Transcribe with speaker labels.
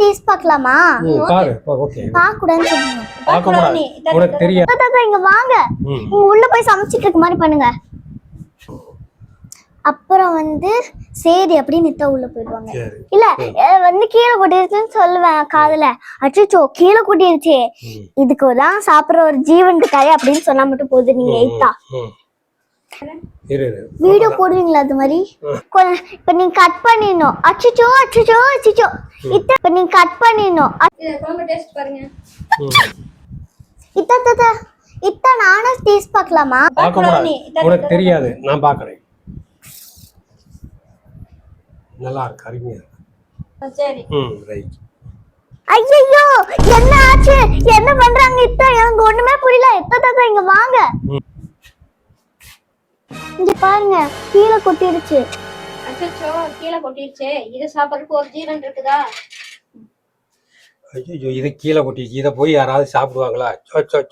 Speaker 1: Taste பார்க்கலாமா?
Speaker 2: பாரு okay.
Speaker 1: பார்க்க கூடாதுன்னு சொல்லுங்க.
Speaker 2: பார்க்க கூடாது. உனக்கு தெரியாது.
Speaker 1: தாத்தா இங்க வாங்க. உள்ள போய் சமைச்சிட்டு இருக்க மாதிரி பண்ணுங்க. அப்புறம் வந்து சரி அப்படின்னு நித்தா உள்ள போயிடுவாங்க. இல்ல வந்து கீழே கொட்டிருச்சுன்னு சொல்லுவேன் காதுல. அச்சோ கீழே கொட்டிருச்சு, இதுக்குதான் சாப்பிடுற ஒரு ஜீவன் இருக்காரு அப்படின்னு சொன்னா மட்டும் போதும். நீங்க எய்த்தா வீடியோ போடுவீங்களா அது மாதிரி? இப்ப நீங்க கட் பண்ணிடணும். அச்சோ அச்சோ அச்சோ இப்ப நீங்க கட் பண்ணிடணும். இத்தா தாத்தா இத்தா நானே டேஸ்ட் பார்க்கலாமா?
Speaker 2: பார்க்க கூடாது. உனக்கு தெரியாது, நான் பார்க்கறேன். நல்லா இருக்கு, அருமையா இருக்கு. சரி ரைட்.
Speaker 1: ஐயோ என்ன ஆச்சு? என்ன பண்றாங்க இத்தா? எனக்கு ஒண்ணுமே புரியல. இத்தா தாத்தா இங்க வாங்க. இங்க பாருங்க கீழே கொட்டிடுச்சு.
Speaker 3: அச்சோ கீழே கொட்டிடுச்சு. இது சாப்பிடறதுக்கு ஒரு ஜீவன் இருக்குதா?
Speaker 2: ஐயோ இது கீழே கொட்டிடுச்சு, இதை போய் யாராவது சாப்பிடுவாங்களா? சோ